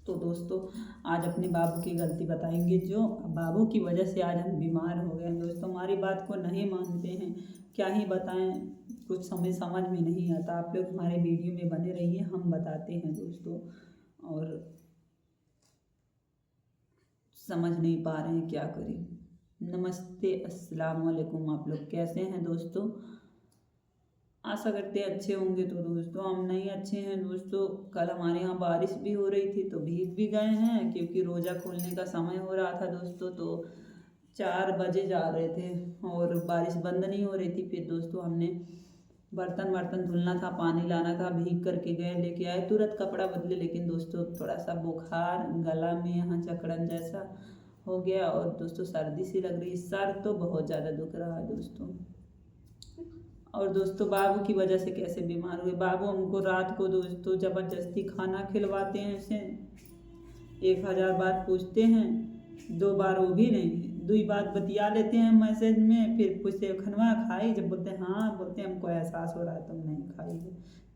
तो दोस्तों आज अपने बाबू की गलती बताएंगे, जो बाबू की वजह से आज हम बीमार हो गए हैं। दोस्तों हमारी बात को नहीं मानते हैं, क्या ही बताएं, कुछ समझ में नहीं आता। आप लोग हमारे वीडियो में बने रहिए, हम बताते हैं दोस्तों। और समझ नहीं पा रहे हैं क्या करें। नमस्ते, अस्सलाम वालेकुम। आप लोग कैसे हैं दोस्तों? आशा करते हैं अच्छे होंगे। तो दोस्तों हम नहीं अच्छे हैं दोस्तों। कल हमारे यहाँ बारिश भी हो रही थी तो भीग भी गए हैं, क्योंकि रोज़ा खोलने का समय हो रहा था दोस्तों। तो 4 बजे जा रहे थे और बारिश बंद नहीं हो रही थी। फिर दोस्तों हमने बर्तन वर्तन धुलना था, पानी लाना था, भीग करके गए, लेके आए, तुरंत कपड़ा बदले। लेकिन दोस्तों थोड़ा सा बुखार, गला में यहाँ जकड़न जैसा हो गया और दोस्तों सर्दी सी लग रही, सर तो बहुत ज़्यादा दुख रहा है दोस्तों। और दोस्तों बाबू की वजह से कैसे बीमार हुए। बाबू हमको रात को दोस्तों ज़बरदस्ती खाना खिलवाते हैं, इसे 1000 बार पूछते हैं, 2 बार वो भी नहीं, 2 बात बतिया लेते हैं मैसेज में, फिर पूछते खनवा खाई, जब बोलते हैं हाँ, बोलते हैं हमको एहसास हो रहा है तुम नहीं खाई।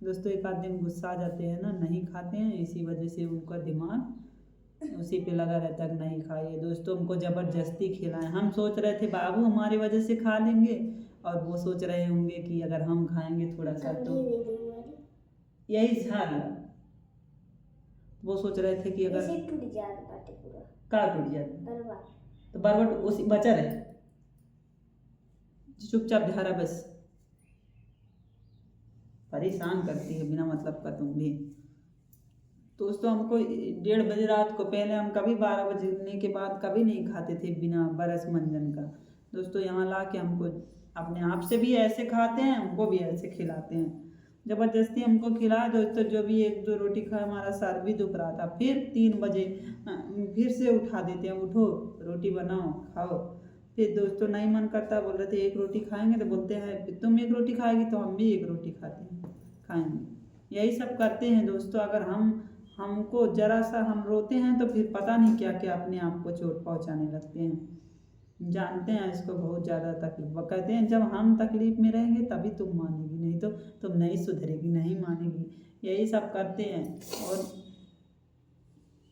दोस्तों एक आध दिन गुस्सा आ जाते हैं ना, नहीं खाते हैं, इसी वजह से उनका दिमाग उसी पे लगा रहता है नहीं खाइए। दोस्तों हमको ज़बरदस्ती खिलाएं। हम सोच रहे थे बाबू हमारी वजह से खा लेंगे, और वो सोच रहे होंगे कि अगर हम खाएंगे थोड़ा सा तो यही झाल, वो सोच रहे थे कि अगर टूट जाता पूरा का टूट जाता तो बरबट उसी बचा रहे, चुपचाप धारा बस। परेशान करती है बिना मतलब का तुम भी। दोस्तों हमको 1:30 बजे रात को, पहले हम कभी 12 बजने के बाद कभी नहीं खाते थे बिना बरस मंजन का। दोस्तों यहाँ ला के हमको अपने आप से भी ऐसे खाते हैं, हमको भी ऐसे खिलाते हैं, ज़बरदस्ती हमको खिलाए। दोस्तों जो भी 1-2 रोटी खाए, हमारा सर भी दुख रहा था। फिर 3 बजे फिर से उठा देते हैं, उठो रोटी बनाओ खाओ। फिर दोस्तों नहीं मन करता, बोल रहे थे 1 रोटी खाएंगे, तो बोलते हैं तुम 1 रोटी खाएगी तो हम भी 1 रोटी खाएंगे। यही सब करते हैं दोस्तों। अगर हमको जरा सा हम रोते हैं तो फिर पता नहीं क्या क्या अपने आप को चोट पहुंचाने लगते हैं। जानते हैं इसको बहुत ज़्यादा तकलीफ, वो कहते हैं जब हम तकलीफ में रहेंगे तभी तुम मानेगी, नहीं तो तुम नहीं सुधरेगी, नहीं मानेगी। यही सब करते हैं। और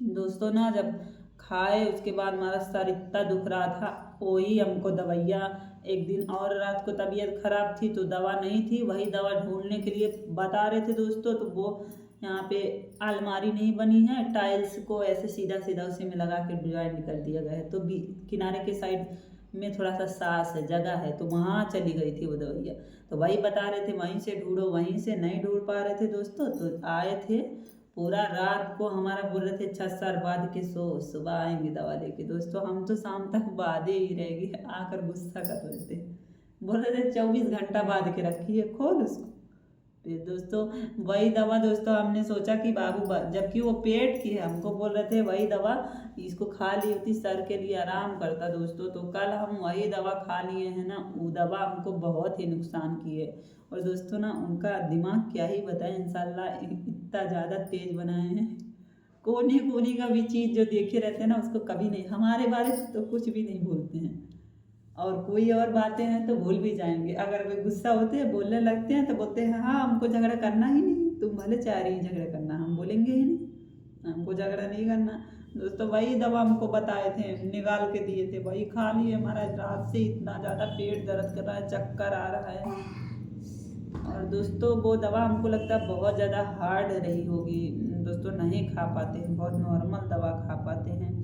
दोस्तों ना जब खाए उसके बाद हमारा सर इतना दुख रहा था, वही हमको दवाइयाँ, एक दिन और रात को तबीयत खराब थी तो दवा नहीं थी, वही दवा ढूंढने के लिए बता रहे थे दोस्तों। तो वो यहाँ पे अलमारी नहीं बनी है, टाइल्स को ऐसे सीधा सीधा उसी में लगा के डिजाइन कर दिया गया है, तो किनारे के साइड में थोड़ा सा सास है, जगह है, तो वहाँ चली गई थी वो दवाइयाँ। तो वही बता रहे थे वहीं से ढूंढो, वहीं से नहीं ढूंढ पा रहे थे दोस्तों। तो आए थे, पूरा रात को हमारा बोल रहे थे 6 साल बाद के सो, सुबह आएंगे दवा लेके। दोस्तों हम तो शाम तक बाधे ही रहेगी, आकर गुस्सा कर रहे थे, बोल रहे थे 24 घंटा बाद के रखी है, खोल उसको। फिर दोस्तों वही दवा, दोस्तों हमने सोचा कि बाबू जबकि वो पेट की है, हमको बोल रहे थे वही दवा इसको खा ली होती सर के लिए आराम करता दोस्तों। तो कल हम वही दवा खा लिए हैं ना, वो दवा हमको बहुत ही नुकसान की है। और दोस्तों ना उनका दिमाग क्या ही बताएं, इंशाल्लाह इतना ज़्यादा तेज बनाए हैं, कोने कोने का भी चीज़ जो देखे रहते हैं ना उसको कभी नहीं, हमारे बारे में तो कुछ भी नहीं भूलते हैं, और कोई और बातें हैं तो भूल भी जाएंगे। अगर वे गुस्सा होते हैं, बोलने लगते हैं, तो बोलते हैं हाँ हमको झगड़ा करना ही नहीं, तुम भले चाह रही हैं झगड़ा करना, हम बोलेंगे ही नहीं, हमको झगड़ा नहीं करना। दोस्तों वही दवा हमको बताए थे, निकाल के दिए थे, वही खा लिए। हमारा रात से इतना ज़्यादा पेट दर्द कर रहा है, चक्कर आ रहा है। और दोस्तों वो दवा हमको लगता है बहुत ज़्यादा हार्ड रही होगी दोस्तों, नहीं खा पाते हैं, बहुत नॉर्मल दवा खा पाते हैं।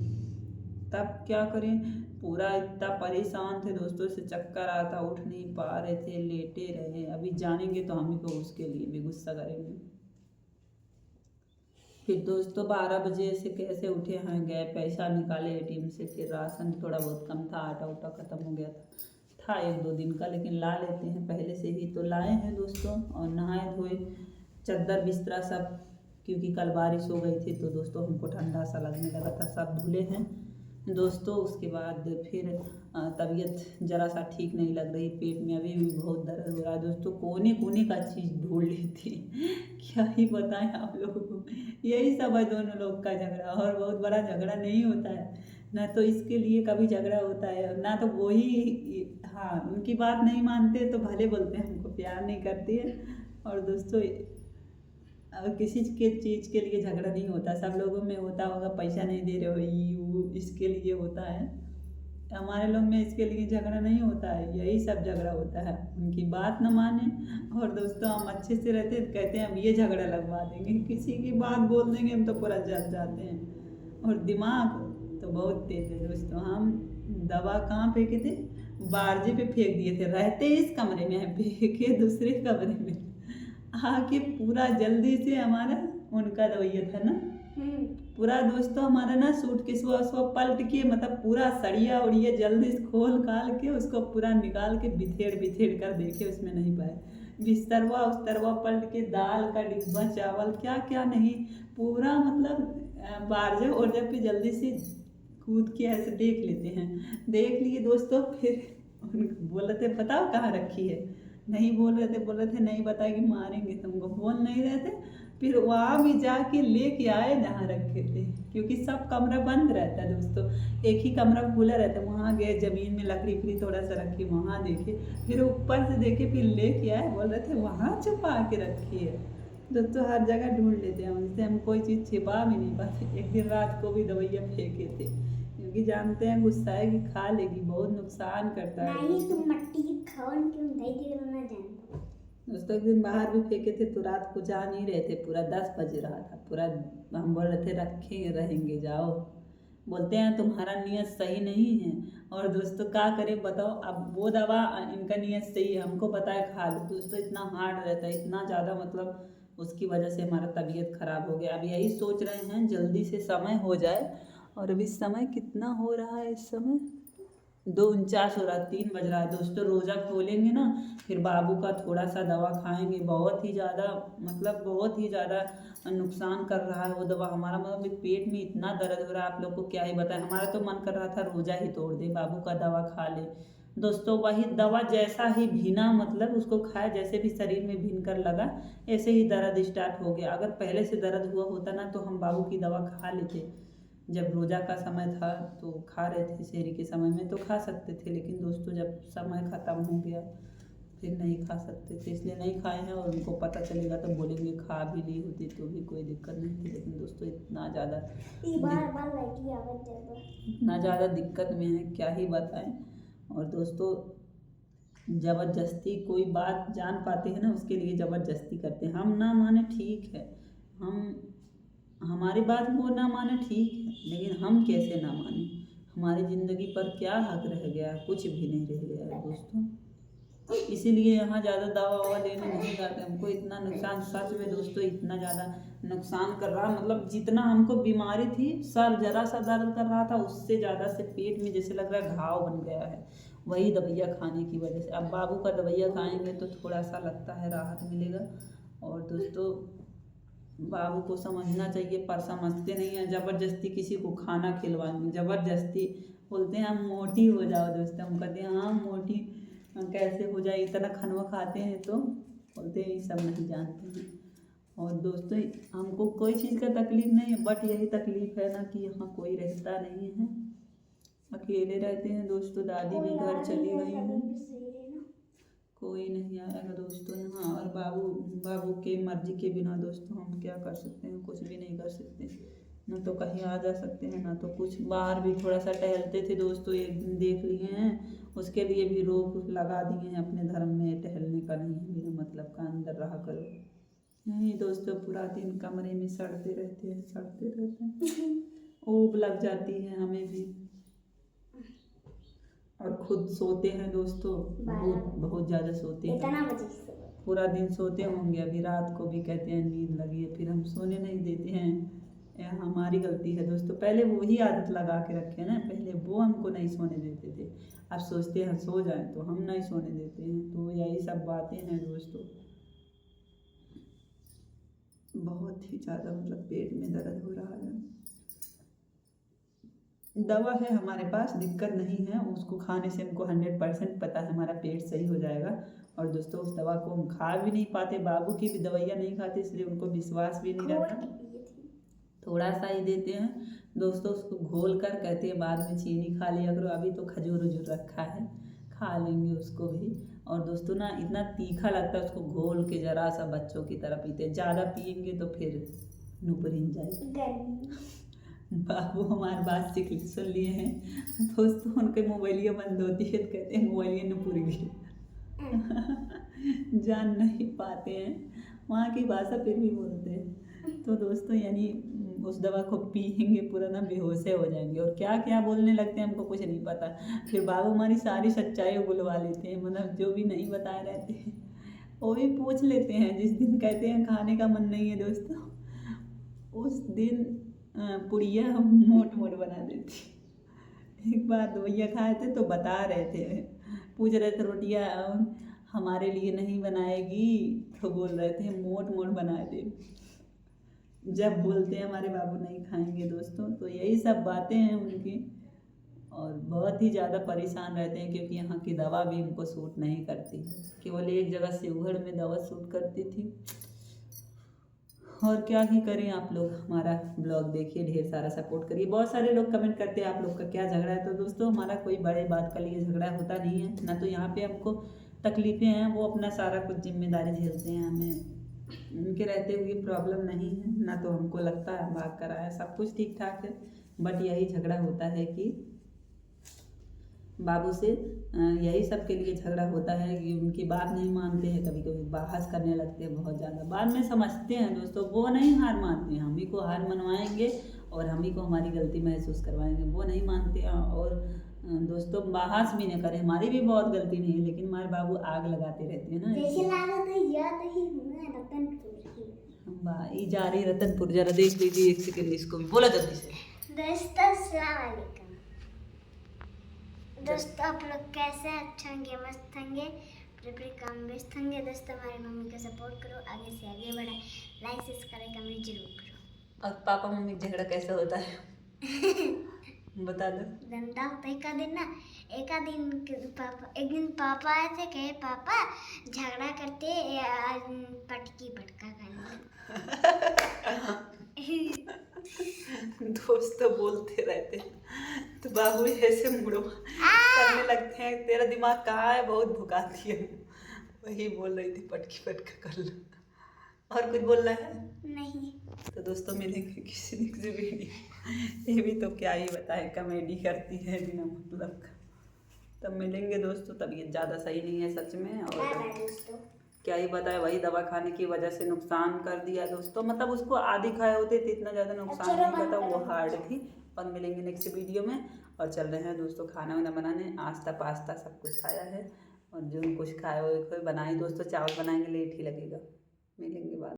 तब क्या करें, पूरा इतना परेशान थे दोस्तों, से चक्कर आता, उठ नहीं पा रहे थे, लेटे रहे। अभी जानेंगे तो हम ही को उसके लिए भी गुस्सा करेंगे। फिर दोस्तों 12 बजे से कैसे उठे हैं, गए पैसा निकाले एटीएम से, फिर राशन थोड़ा बहुत कम था, आटा उटा ख़त्म हो गया था 1-2 दिन का, लेकिन ला लेते हैं पहले से ही, तो लाए हैं दोस्तों। और नहाए धोए, चद्दर बिस्तरा सब, क्योंकि कल बारिश हो गई थी तो दोस्तों हमको ठंडा सा लगने लगा था, सब धुले हैं दोस्तों। उसके बाद फिर तबीयत ज़रा सा ठीक नहीं लग रही, पेट में अभी भी बहुत दर्द हो रहा है दोस्तों, कोने कोने का चीज़ ढूंढ लेती क्या ही बताएं आप लोगों को। यही सब है दोनों लोग का झगड़ा, और बहुत बड़ा झगड़ा नहीं होता है ना, तो इसके लिए कभी झगड़ा होता है ना, तो वही हाँ उनकी बात नहीं मानते तो भले बोलते हैं हमको प्यार नहीं करती है। और दोस्तों और किसी के चीज़ के लिए झगड़ा नहीं होता, सब लोगों में होता होगा पैसा नहीं दे रहे हो ये वो, इसके लिए होता है। हमारे लोग में इसके लिए झगड़ा नहीं होता है, यही सब झगड़ा होता है, उनकी बात न माने। और दोस्तों हम अच्छे से रहते हैं, कहते हैं हम ये झगड़ा लगवा देंगे, किसी की बात बोल देंगे हम तो पूरा जल जाते हैं। और दिमाग तो बहुत तेज है दोस्तों। हम दवा कहाँ फेंके थे, बारजे पे फेंक दिए थे, रहते इस कमरे में हैं, फेंके दूसरे कमरे में, आके पूरा जल्दी से हमारा उनका रवैया था ना, पूरा दोस्तों हमारा ना सूट के सुबह पलट के मतलब पूरा सड़िया उड़िया जल्दी से खोल काल के उसको पूरा निकाल के बिथेड़ बिथेड़ कर देखे, उसमें नहीं पाए। बिस्तरवा उस्तरवा पलट के, दाल का डिब्बा, चावल, क्या क्या नहीं, पूरा मतलब बारजे और जब भी जल्दी से कूद के ऐसे देख लेते हैं। देख लिए दोस्तों, फिर उनको बोल रहे थे बताओ कहाँ रखी है, नहीं बोल रहे थे नहीं बताएगी मारेंगे तुमको, बोल नहीं रहे थे। फिर वहाँ भी जाके लेके आए जहाँ रखे थे, क्योंकि सब कमरा बंद रहता है दोस्तों, एक ही कमरा खुला रहता है। वहाँ गए जमीन में लकड़ी फिरी थोड़ा सा रखी, वहाँ देखे, फिर ऊपर से देखे, फिर लेके आए, बोल रहे थे वहाँ छुपा के रखी है। दोस्तों हर जगह ढूंढ लेते हैं, उनसे हम कोई चीज़ छिपा भी नहीं पाते। एक दिन रात को भी दवाइयाँ फेंके थे, क्योंकि जानते हैं गुस्सा है कि खा लेगी, बहुत नुकसान करता है। नहीं तुम मट्टी की खाओ, क्यों दही के ना जानता। दोस्तों एक दिन बाहर भी फेंके थे तो रात को जा नहीं रहे थे, पूरा 10 बज रहा था, पूरा हम बोल रहे थे रखेंगे रहेंगे जाओ, बोलते हैं तुम्हारा नियत सही नहीं है। और दोस्तों क्या करें बताओ, अब वो दवा इनका नियत सही है, हमको पता है खा लो, दोस्तों इतना हार्ड रहता है, इतना ज़्यादा मतलब उसकी वजह से हमारा तबीयत खराब हो गया। अब यही सोच रहे हैं जल्दी से समय हो जाए। और अभी समय कितना हो रहा है, इस समय 2:49 हो रहा है, 3 बज रहा है दोस्तों। रोज़ा खोलेंगे ना, फिर बाबू का थोड़ा सा दवा खाएंगे, बहुत ही ज़्यादा मतलब बहुत ही ज़्यादा नुकसान कर रहा है वो दवा। हमारा मतलब पेट में इतना दर्द हो रहा है, आप लोग को क्या ही बताएं। हमारा तो मन कर रहा था रोज़ा ही तोड़ दे, बाबू का दवा खा ले दोस्तों। वही दवा जैसा ही भीना मतलब उसको खाया, जैसे भी शरीर में भीन कर लगा, ऐसे ही दर्द स्टार्ट हो गया। अगर पहले से दर्द हुआ होता ना तो हम बाबू की दवा खा लेते, जब रोज़ा का समय था तो खा रहे थे, शहरी के समय में तो खा सकते थे, लेकिन दोस्तों जब समय ख़त्म हो गया फिर नहीं खा सकते थे, इसलिए नहीं खाए हैं। और उनको पता चलेगा तो बोलेंगे खा भी ली होती तो भी कोई दिक्कत नहीं थी, लेकिन दोस्तों इतना ज़्यादा दिक्कत में है क्या ही बताएं। और दोस्तों ज़बरदस्ती कोई बात जान पाते हैं ना, उसके लिए ज़बरदस्ती करते हैं। हम ना माने ठीक है, हमारी बात वो ना माने ठीक है, लेकिन हम कैसे ना माने, हमारी ज़िंदगी पर क्या हक रह गया, कुछ भी नहीं रह गया है दोस्तों। इसीलिए यहाँ ज़्यादा दवा ववा लेने नहीं जाते। हमको इतना नुकसान, सच में दोस्तों इतना ज़्यादा नुकसान कर रहा, मतलब जितना हमको बीमारी थी, सर जरा सा दर्द कर रहा था, उससे ज़्यादा से पेट में जैसे लग रहा है घाव बन गया है, वही दवाइयाँ खाने की वजह से। अब बाबू का दवाइयाँ खाएंगे तो थोड़ा सा लगता है राहत मिलेगा। और दोस्तों बाबू को समझना चाहिए, पर समझते नहीं हैं, ज़बरदस्ती किसी को खाना खिलवाएंगे, ज़बरदस्ती बोलते हैं हम मोटी हो जाओ दोस्तों, हम कहते हैं हाँ मोटी कैसे हो जाए, इतना खाना खाते हैं तो बोलते हैं ये सब नहीं जानते हैं। और दोस्तों हमको कोई चीज़ का तकलीफ़ नहीं है, बट यही तकलीफ़ है ना कि यहाँ कोई रहता नहीं है, अकेले रहते हैं दोस्तों। दादी भी घर चली गई है, कोई नहीं आएगा दोस्तों यहाँ। और बाबू के मर्जी के बिना दोस्तों हम क्या कर सकते हैं, कुछ भी नहीं कर सकते, ना तो कहीं आ जा सकते हैं ना तो कुछ। बाहर भी थोड़ा सा टहलते थे दोस्तों, एक दिन देख लिए हैं, उसके लिए भी रोक लगा दिए हैं अपने धर्म में, टहलने का नहीं है, बिना मतलब का अंदर रहा करो। नहीं दोस्तों पूरा दिन कमरे में सड़ते रहते हैं, ऊब लग जाती है हमें भी। और खुद सोते हैं दोस्तों, बहुत ज़्यादा सोते हैं, पूरा दिन सोते होंगे। अभी रात को भी कहते हैं नींद लगी है, फिर हम सोने नहीं देते हैं, यह हमारी गलती है दोस्तों। पहले वही आदत लगा के रखे ना, पहले वो हमको नहीं सोने देते थे, अब सोचते हैं सो जाएं तो हम नहीं सोने देते हैं। तो यही सब बातें हैं दोस्तों। बहुत ही ज़्यादा मतलब पेट में दर्द हो रहा है। दवा है हमारे पास, दिक्कत नहीं है, उसको खाने से हमको 100% पता है हमारा पेट सही हो जाएगा। और दोस्तों उस दवा को हम खा भी नहीं पाते, बाबू की भी दवाइयाँ नहीं खाते, इसलिए उनको विश्वास भी नहीं रहता, थोड़ा सा ही देते हैं दोस्तों। उसको घोल कर कहते हैं बाद में चीनी खा लिया करो, अभी तो खजूर वजूर रखा है, खा लेंगे उसको भी। और दोस्तों ना इतना तीखा लगता है, उसको घोल के जरा सा बच्चों की तरह पीते हैं। ज़्यादा पियेंगे तो फिर नुपरिन जाएगी। गर्मी बाबू हमारे बात सुन लिए हैं दोस्तों, उनके मोबाइलिया बंद होती है तो कहते हैं मोबाइलिया नुपुर गई। जान नहीं पाते हैं, वहाँ की भाषा फिर भी बोलते हैं। तो दोस्तों यानी उस दवा को पियेंगे पूरा ना बेहोश हो जाएंगे, और क्या क्या बोलने लगते हैं हमको कुछ नहीं पता। फिर बाबू हमारी सारी सच्चाई बुलवा लेते हैं, मतलब जो भी नहीं बताए रहते हैं वो भी पूछ लेते हैं। जिस दिन कहते हैं खाने का मन नहीं है दोस्तों, उस दिन पुड़िया मोट मोट बना देती। एक बार दवैया खाए थे तो बता रहे थे, पूछ रहे थे रोटियाँ हमारे लिए नहीं बनाएगी, तो बोल रहे थे मोट मोट बना दे। जब बोलते हैं हमारे बाबू नहीं खाएंगे दोस्तों, तो यही सब बातें हैं उनकी। और बहुत ही ज़्यादा परेशान रहते हैं क्योंकि यहाँ की दवा भी उनको सूट नहीं करती। केवल एक जगह शिवगढ़ में दवा सूट करती थी। और क्या ही करें, आप लोग हमारा ब्लॉग देखिए, ढेर सारा सपोर्ट करिए। बहुत सारे लोग कमेंट करते हैं आप लोग का क्या झगड़ा है। तो दोस्तों हमारा कोई बड़े बात का लिए झगड़ा होता नहीं है ना, तो यहाँ पे हमको तकलीफ़ें हैं, वो अपना सारा कुछ जिम्मेदारी झेलते हैं। हमें उनके रहते हुए प्रॉब्लम नहीं है ना, तो हमको लगता है भाग कर आया, सब कुछ ठीक ठाक है। बट यही झगड़ा होता है कि बाबू से यही सब के लिए झगड़ा होता है कि उनकी बात नहीं मानते हैं, कभी कभी बहस करने लगते हैं बहुत ज़्यादा। बाद में समझते हैं दोस्तों, वो नहीं हार मानते हैं, हम ही को हार मनवाएंगे और हम ही को हमारी गलती महसूस करवाएंगे। वो नहीं मानते हैं। और दोस्तों बहस भी नहीं करें, हमारी भी बहुत गलती नहीं है, लेकिन हमारे बाबू आग लगाते रहते हैं ना। जैसे लगा तो याद ही हूँ रतनपुर की। भाई जा रही रतनपुर, जरा देख लीजिए एक सेकंड, इसको भी बोला जल्दी से। दोस्तों अस्सलाम वालेकुम। दोस्तों आप लोग कैसे हैं? अच्छे होंगे, मस्त होंगे, अपने काम में व्यस्त होंगे। दोस्तों हमारी मम्मी को सपोर्ट करो, आगे से आगे बढ़ाए, लाइक सब्सक्राइब कमेंट जरूर करो। और पापा मम्मी का झगड़ा कैसा होता है बता दो। धंधा होता है एक दिन पापा आए थे, कहे पापा झगड़ा करते आज पटकी पटका खाएंगे। दोस्तों बोलते रहते हैं तो बाबू ऐसे मुड़ो करने लगते हैं, तेरा दिमाग कहाँ है, बहुत भुकाती है। वही बोल रही थी पटकी पटका कर लो। और कुछ बोल रहा है नहीं। तो दोस्तों मिलेंगे किसी नेक्स्ट वीडियो। ये भी तो क्या ही बताए, कॉमेडी करती है बिना मतलब का। तब मिलेंगे दोस्तों, तबीयत ज़्यादा सही नहीं है सच में। और दोस्तों क्या ही बताए, वही दवा खाने की वजह से नुकसान कर दिया दोस्तों। मतलब उसको आधी खाए होते तो इतना ज़्यादा नुकसान नहीं करता, वो हार्ड थी। और मिलेंगे नेक्स्ट वीडियो में। और चल रहे हैं दोस्तों खाना वाना बनाने, आस्ता पास्ता सब कुछ खाया है। और जो कुछ खाए वो बनाए दोस्तों, चावल बनाएंगे लेट ही लगेगा। मिलेंगे बाद।